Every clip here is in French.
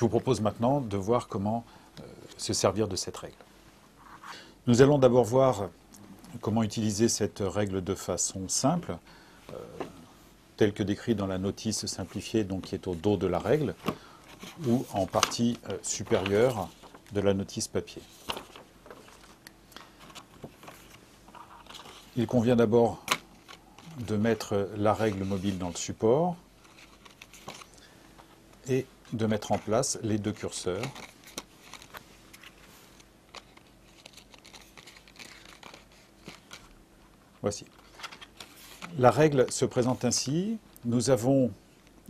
vous propose maintenant de voir comment se servir de cette règle. Nous allons d'abord voir comment utiliser cette règle de façon simple, telle que décrite dans la notice simplifiée, donc qui est au dos de la règle, ou en partie supérieure de la notice papier. Il convient d'abord de mettre la règle mobile dans le support et de mettre en place les deux curseurs. Voici. La règle se présente ainsi. Nous avons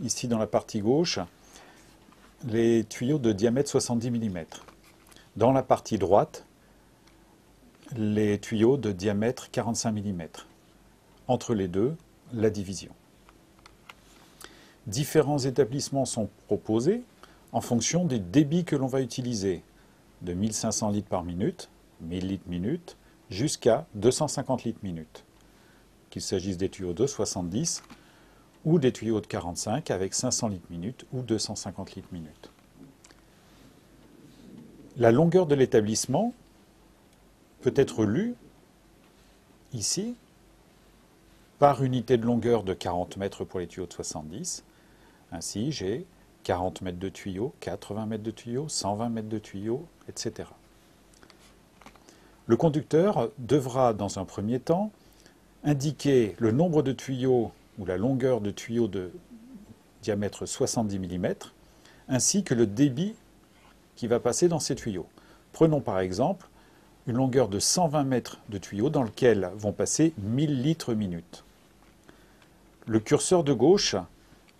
ici dans la partie gauche les tuyaux de diamètre 70 mm. Dans la partie droite, les tuyaux de diamètre 45 mm. Entre les deux, la division. Différents établissements sont proposés en fonction des débits que l'on va utiliser, de 1500 litres par minute, 1000 litres minute, jusqu'à 250 litres minute. Qu'il s'agisse des tuyaux de 70 ou des tuyaux de 45 avec 500 litres minute ou 250 litres minute. La longueur de l'établissement peut être lue ici par unité de longueur de 40 mètres pour les tuyaux de 70. Ainsi, j'ai 40 mètres de tuyaux, 80 mètres de tuyaux, 120 mètres de tuyaux, etc. Le conducteur devra, dans un premier temps, indiquer le nombre de tuyaux ou la longueur de tuyaux de diamètre 70 mm, ainsi que le débit qui va passer dans ces tuyaux. Prenons par exemple une longueur de 120 mètres de tuyaux dans lequel vont passer 1000 litres minute. Le curseur de gauche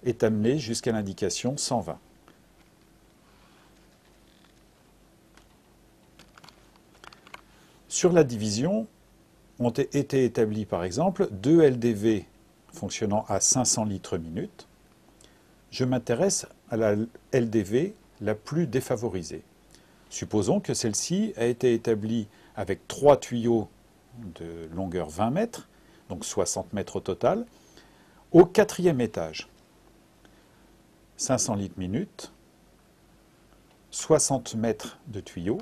est amené jusqu'à l'indication 120. Sur la division, ont été établis par exemple deux LDV fonctionnant à 500 litres minute. Je m'intéresse à la LDV la plus défavorisée. Supposons que celle-ci a été établie avec 3 tuyaux de longueur 20 mètres, donc 60 mètres au total, au 4e étage. 500 litres minute, 60 mètres de tuyaux.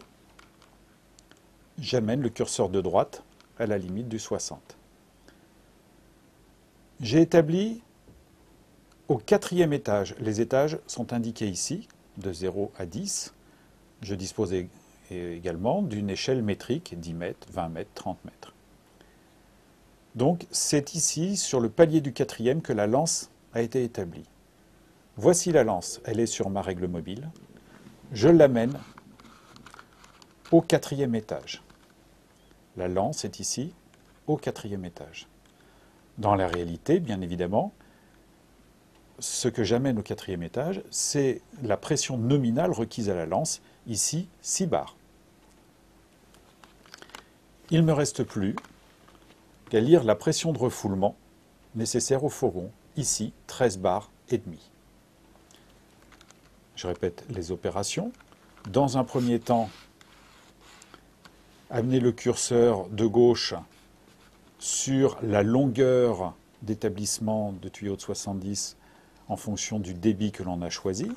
J'amène le curseur de droite à la limite du 60. J'ai établi au 4e étage. Les étages sont indiqués ici, de 0 à 10. Je dispose également d'une échelle métrique, 10 mètres, 20 mètres, 30 mètres. Donc c'est ici, sur le palier du 4e, que la lance a été établie. Voici la lance, elle est sur ma règle mobile. Je l'amène au 4e étage. La lance est ici, au 4e étage. Dans la réalité, bien évidemment, ce que j'amène au 4e étage, c'est la pression nominale requise à la lance, ici 6 bars. Il ne me reste plus qu'à lire la pression de refoulement nécessaire au fourgon, ici 13 bars et demi. Je répète les opérations. Dans un premier temps, amener le curseur de gauche sur la longueur d'établissement de tuyaux de 70 en fonction du débit que l'on a choisi.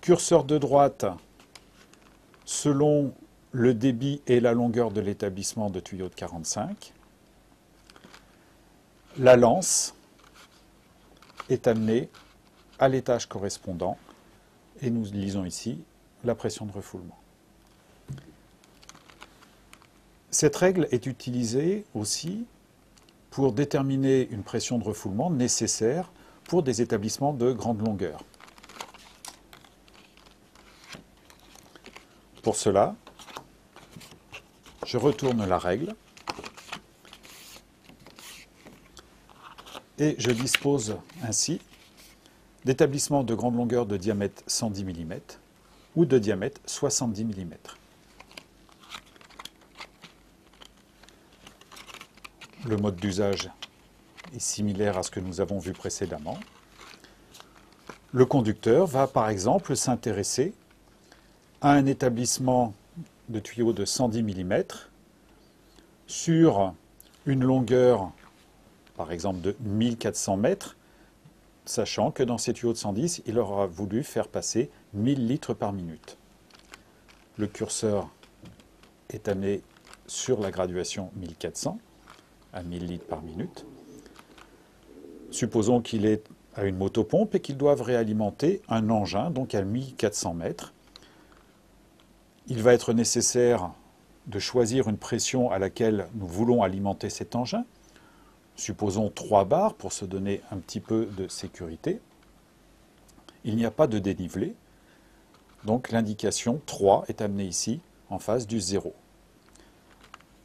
Curseur de droite selon le débit et la longueur de l'établissement de tuyaux de 45. La lance est amenée à l'étage correspondant et nous lisons ici la pression de refoulement. Cette règle est utilisée aussi pour déterminer une pression de refoulement nécessaire pour des établissements de grande longueur. Pour cela, je retourne la règle et je dispose ainsi d'établissements de grande longueur de diamètre 110 mm ou de diamètre 70 mm. Le mode d'usage est similaire à ce que nous avons vu précédemment. Le conducteur va par exemple s'intéresser à un établissement de tuyaux de 110 mm sur une longueur, par exemple, de 1400 mètres, sachant que dans ces tuyaux de 110, il aura voulu faire passer 1000 litres par minute. Le curseur est amené sur la graduation 1400 à 1000 litres par minute. Supposons qu'il est à une motopompe et qu'il doive réalimenter un engin, donc à 1400 mètres. Il va être nécessaire de choisir une pression à laquelle nous voulons alimenter cet engin. Supposons 3 bars pour se donner un petit peu de sécurité. Il n'y a pas de dénivelé, donc l'indication 3 est amenée ici en face du 0.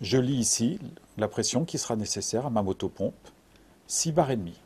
Je lis ici la pression qui sera nécessaire à ma motopompe, 6 bars et demi.